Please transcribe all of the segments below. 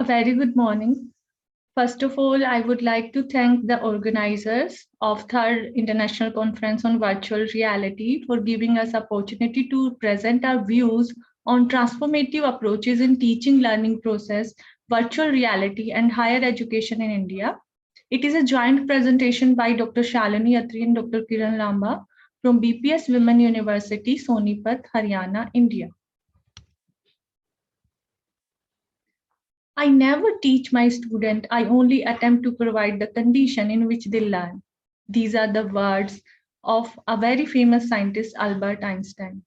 A very good morning. First of all, I would like to thank the organizers of Third International Conference on Virtual Reality for giving us opportunity to present our views on transformative approaches in teaching learning process, virtual reality and higher education in India. It is a joint presentation by Dr. Shalini Atri and Dr. Kiran Lamba from BPS Women University, Sonipat, Haryana, India. I never teach my student, I only attempt to provide the condition in which they learn. These are the words of a very famous scientist, Albert Einstein.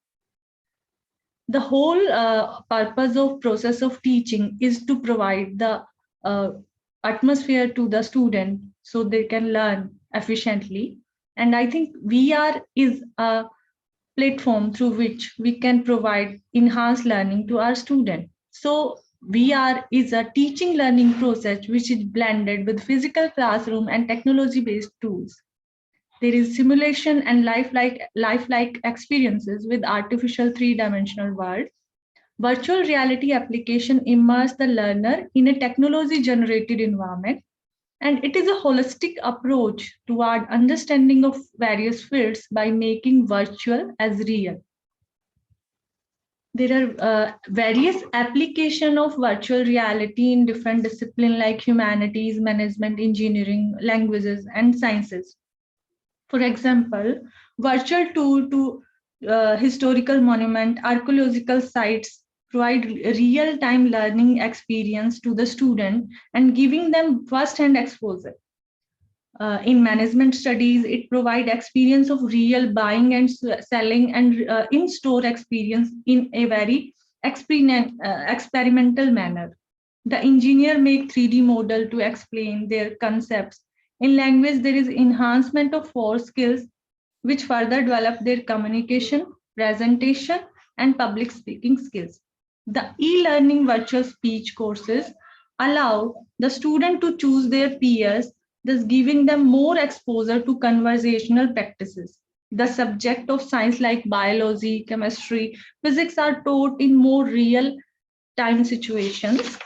The whole purpose of process of teaching is to provide the atmosphere to the student so they can learn efficiently. And I think VR is a platform through which we can provide enhanced learning to our student. So VR is a teaching learning process which is blended with physical classroom and technology-based tools. There is simulation and lifelike experiences with artificial three-dimensional world. Virtual reality application immerse the learner in a technology-generated environment, and it is a holistic approach toward understanding of various fields by making virtual as real. There are various application of virtual reality in different disciplines like humanities, management, engineering, languages, and sciences. For example, virtual tour to historical monument, archaeological sites provide real-time learning experience to the student and giving them first-hand exposure. In management studies, it provides experience of real buying and selling and in-store experience in a very experimental manner. The engineer make 3D model to explain their concepts. In language, there is enhancement of 4 skills which further develop their communication, presentation, and public speaking skills. The e-learning virtual speech courses allow the student to choose their peers, thus giving them more exposure to conversational practices. The subject of science like biology, chemistry, physics are taught in more real-time situations.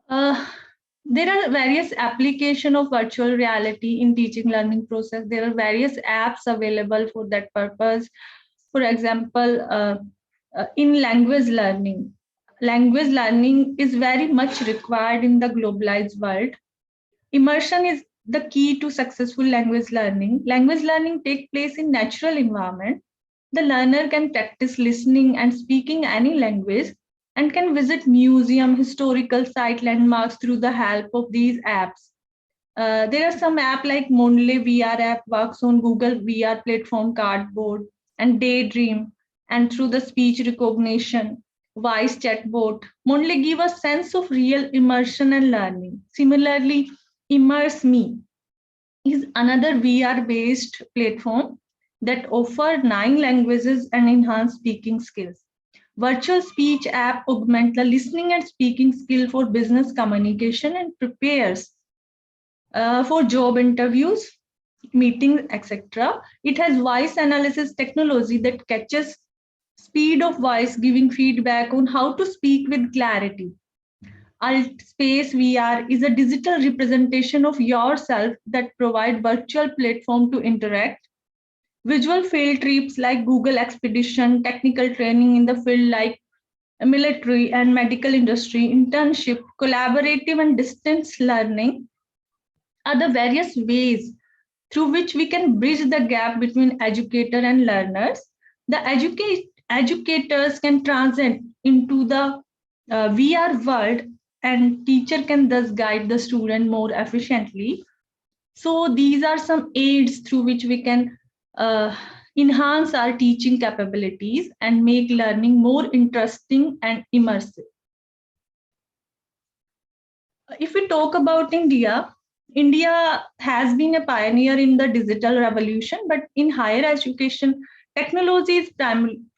There are various applications of virtual reality in teaching learning process. There are various apps available for that purpose. For example, in language learning is very much required in the globalized world. Immersion is the key to successful language learning. Language learning takes place in natural environment. The learner can practice listening and speaking any language and can visit museum, historical site, landmarks through the help of these apps. There are some apps like Mondle VR app works on Google VR platform Cardboard and Daydream, and through the speech recognition, voice chatbot. Mondle give a sense of real immersion and learning. Similarly, Immerse Me is another VR-based platform that offers 9 languages and enhance speaking skills. Virtual speech app augment the listening and speaking skill for business communication and prepares for job interviews, meetings, etc. It has voice analysis technology that catches speed of voice, giving feedback on how to speak with clarity. AltSpace VR is a digital representation of yourself that provide virtual platform to interact. Visual field trips like Google Expedition, technical training in the field like military and medical industry, internship, collaborative and distance learning are the various ways through which we can bridge the gap between educator and learners. The educators can transit into the VR world and teacher can thus guide the student more efficiently. So these are some aids through which we can enhance our teaching capabilities and make learning more interesting and immersive. If we talk about India has been a pioneer in the digital revolution, but in higher education, technology is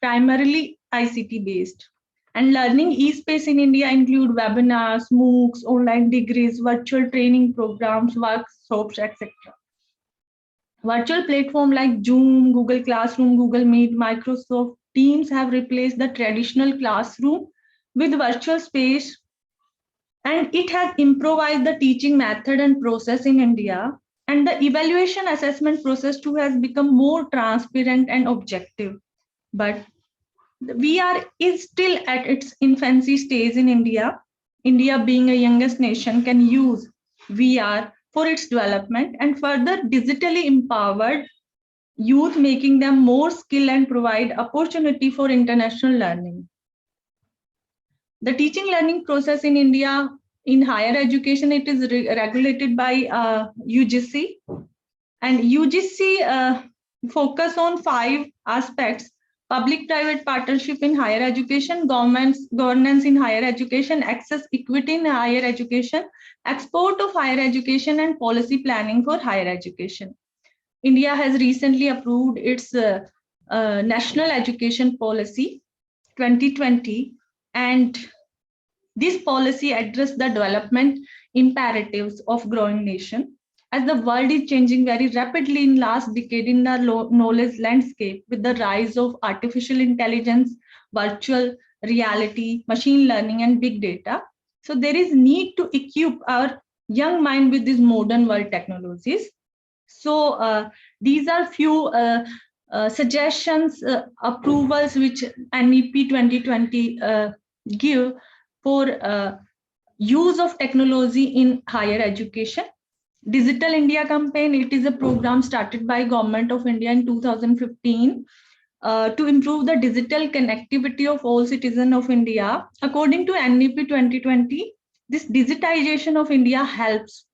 primarily ICT based. And learning e-space in India include webinars, MOOCs, online degrees, virtual training programs, workshops, etc. Virtual platforms like Zoom, Google Classroom, Google Meet, Microsoft Teams have replaced the traditional classroom with virtual space, and it has improvised the teaching method and process in India. And the evaluation assessment process too has become more transparent and objective. But VR is still at its infancy stage in India. India, being a youngest nation, can use VR for its development and further digitally empowered youth, making them more skilled and provide opportunity for international learning. The teaching learning process in India in higher education, it is regulated by UGC, and UGC focus on 5 aspects: public-private partnership in higher education, governance in higher education, access equity in higher education, export of higher education, and policy planning for higher education. India has recently approved its National Education Policy 2020, and this policy addresses the development imperatives of growing nation. As the world is changing very rapidly in last decade in the knowledge landscape with the rise of artificial intelligence, virtual reality, machine learning, and big data. So there is need to equip our young mind with these modern world technologies. So these are few suggestions, approvals which NEP 2020 give for use of technology in higher education. Digital India campaign, it is a program started by Government of India in 2015 to improve the digital connectivity of all citizens of India. According to NEP 2020, this digitization of India helps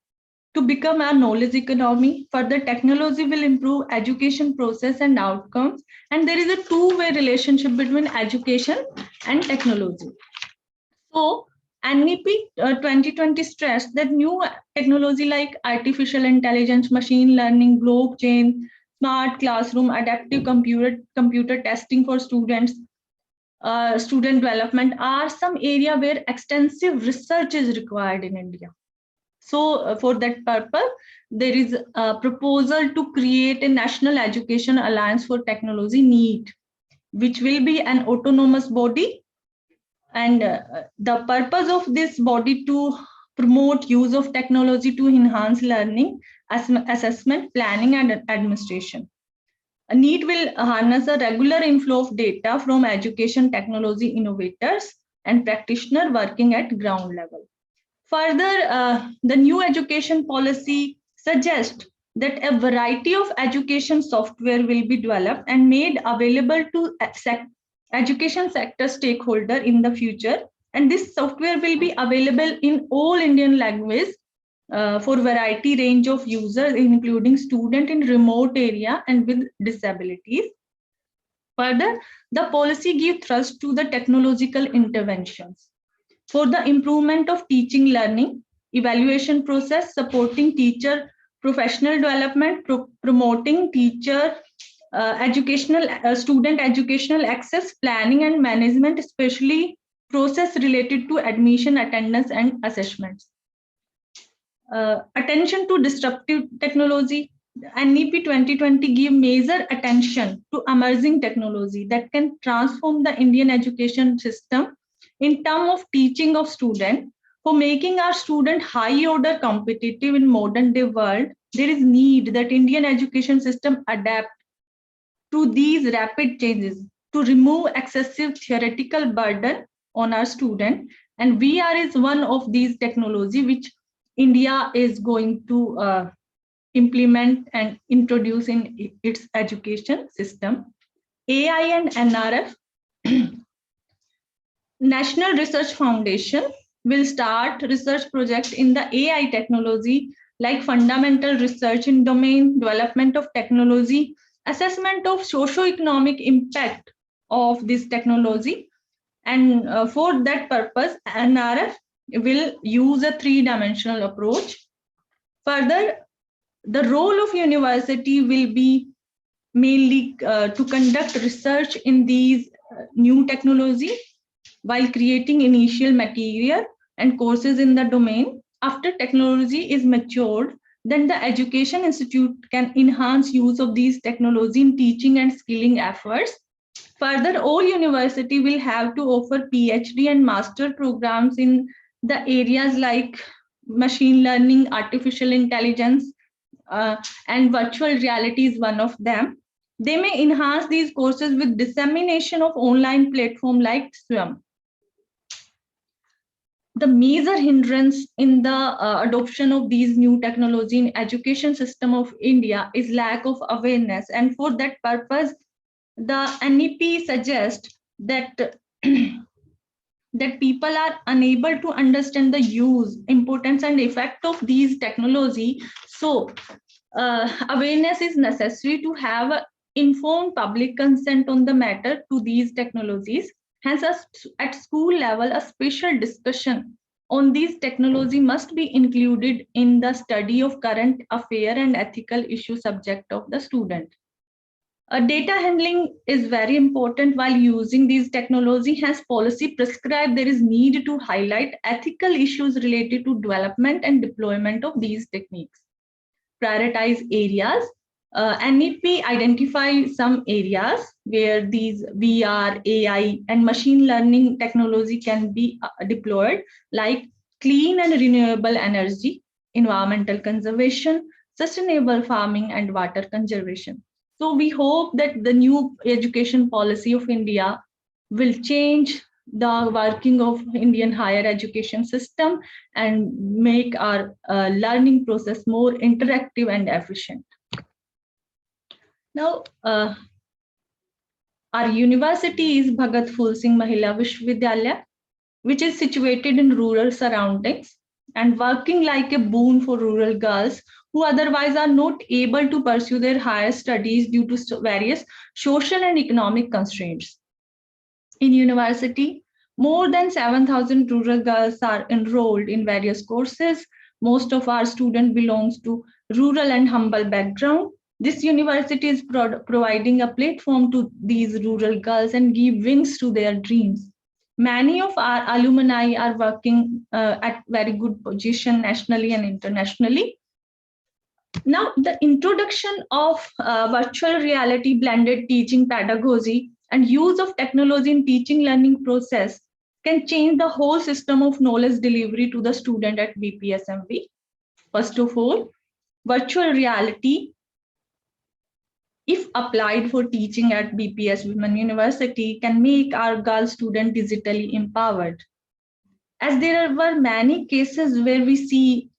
to become a knowledge economy. Further, technology will improve education process and outcomes, and there is a two-way relationship between education and technology. So NEP 2020 stressed that new technology like artificial intelligence, machine learning, blockchain, smart classroom, adaptive computer testing for students, student development are some area where extensive research is required in India. So for that purpose, there is a proposal to create a National Education Alliance for Technology, NEET, which will be an autonomous body. And the purpose of this body to promote use of technology to enhance learning, assessment, planning, and administration. A NEET will harness a regular inflow of data from education technology innovators and practitioners working at ground level. Further, the new education policy suggests that a variety of education software will be developed and made available to education sector stakeholder in the future. And this software will be available in all Indian languages for variety range of users, including student in remote area and with disabilities. Further, the policy gives thrust to the technological interventions for the improvement of teaching learning, evaluation process, supporting teacher professional development, promoting teacher student educational access, planning and management, especially process related to admission, attendance, and assessments. Attention to disruptive technology. NEP 2020 give major attention to emerging technology that can transform the Indian education system in terms of teaching of students. For making our student high order competitive in modern day world, there is need that Indian education system adapt to these rapid changes to remove excessive theoretical burden on our student. And VR is one of these technology which India is going to implement and introduce in its education system. AI and NRF. National Research Foundation will start research projects in the AI technology like fundamental research in domain, development of technology, assessment of socio-economic impact of this technology. And for that purpose, NRF will use a three-dimensional approach. Further, the role of university will be mainly to conduct research in these new technology while creating initial material and courses in the domain. After technology is matured, then the education institute can enhance use of these technology in teaching and skilling efforts. Further, all university will have to offer PhD and master programs in the areas like machine learning, artificial intelligence, and virtual reality is one of them. They may enhance these courses with dissemination of online platform like Swim. The major hindrance in the adoption of these new technology in education system of India is lack of awareness, and for that purpose, the NEP suggests that that people are unable to understand the use, importance, and effect of these technology. So, awareness is necessary to have a informed public consent on the matter to these technologies. Hence, at school level, a special discussion on these technology must be included in the study of current affair and ethical issue subject of the student. Data handling is very important while using these technology. Has policy prescribed there is need to highlight ethical issues related to development and deployment of these techniques. Prioritize areas. NEP identify some areas where these VR, AI, and machine learning technology can be deployed, like clean and renewable energy, environmental conservation, sustainable farming, and water conservation. So we hope that the new education policy of India will change the working of Indian higher education system and make our learning process more interactive and efficient. Now, our university is Bhagat Phul Singh Mahila Vishwavidyalaya, which is situated in rural surroundings and working like a boon for rural girls who otherwise are not able to pursue their higher studies due to various social and economic constraints. In university, more than 7,000 rural girls are enrolled in various courses. Most of our students belongs to rural and humble background. This university is providing a platform to these rural girls and give wings to their dreams. Many of our alumni are working at very good position nationally and internationally. Now, the introduction of virtual reality blended teaching pedagogy and use of technology in teaching learning process can change the whole system of knowledge delivery to the student at BPSMV. First of all, virtual reality, if applied for teaching at BPS Women University, can make our girl student digitally empowered. As there were many cases where we see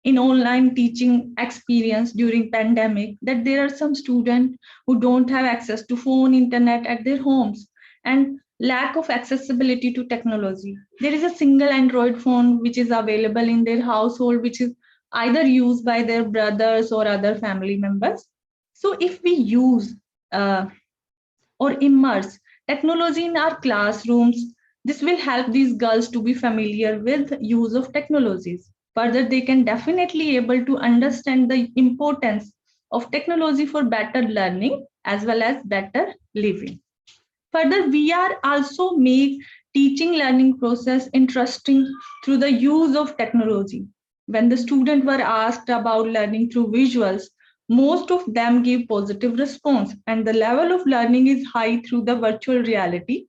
in online teaching experience during pandemic that there are some students who don't have access to phone, internet at their homes, and lack of accessibility to technology. There is a single Android phone which is available in their household, which is either used by their brothers or other family members. So if we use or immerse technology in our classrooms, this will help these girls to be familiar with use of technologies. Further, they can definitely able to understand the importance of technology for better learning as well as better living. Further, VR also make teaching learning process interesting through the use of technology. When the students were asked about learning through visuals, most of them gave positive response, and the level of learning is high through the virtual reality.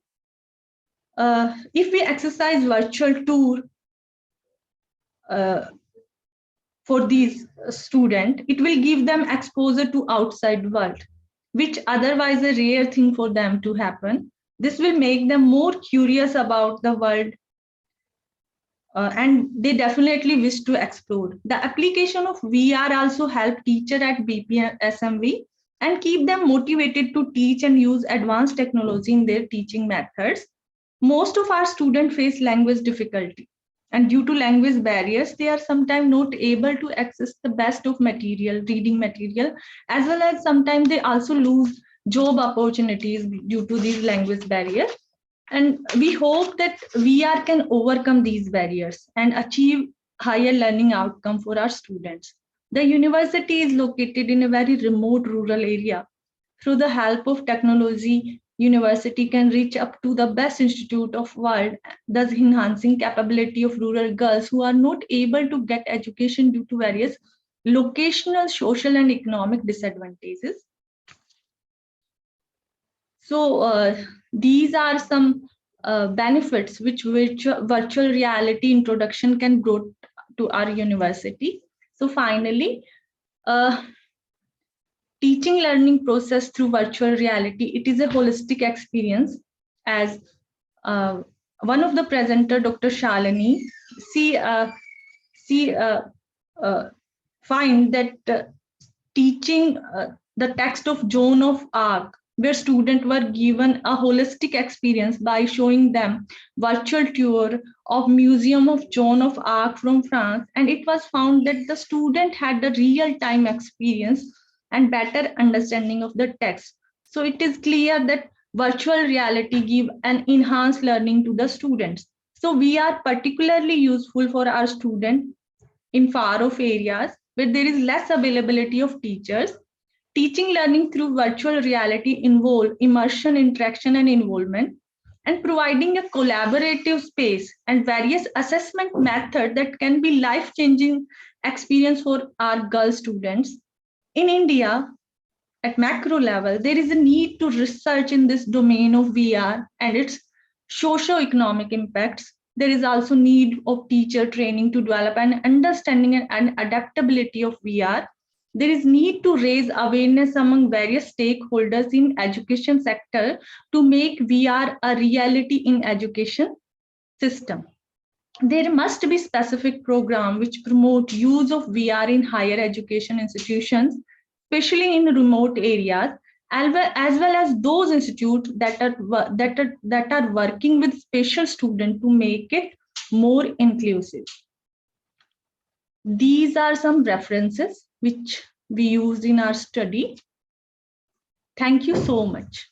If we exercise virtual tour for these students, it will give them exposure to outside world, which otherwise a rare thing for them to happen. This will make them more curious about the world, and they definitely wish to explore. The application of VR also help teacher at BPSMV and keep them motivated to teach and use advanced technology in their teaching methods. Most of our students face language difficulty, and due to language barriers, they are sometimes not able to access the best of material, reading material, as well as sometimes they also lose job opportunities due to these language barriers. And we hope that VR can overcome these barriers and achieve higher learning outcome for our students. The university is located in a very remote rural area. Through the help of technology, university can reach up to the best institute of world, thus enhancing capability of rural girls who are not able to get education due to various locational, social, and economic disadvantages. So these are some benefits which virtual reality introduction can bring to our university. So finally, uh, teaching learning process through virtual reality, it is a holistic experience. As uh, one of the presenter, Dr. Shalini, she she find that teaching the text of Joan of Arc, where students were given a holistic experience by showing them virtual tour of Museum of Joan of Arc from France, and it was found that the student had a real-time experience and better understanding of the text. So it is clear that virtual reality give an enhanced learning to the students. So we are particularly useful for our students in far off areas where there is less availability of teachers. Teaching learning through virtual reality involve immersion, interaction, and involvement, and providing a collaborative space and various assessment methods that can be life-changing experience for our girl students. In India, at macro level, there is a need to research in this domain of VR and its socio-economic impacts. There is also need of teacher training to develop an understanding and adaptability of VR. There is need to raise awareness among various stakeholders in education sector to make VR a reality in education system. There must be specific program which promote use of VR in higher education institutions, especially in remote areas, as well as those institutes that are working with special students to make it more inclusive. These are some references which we use in our study. Thank you so much.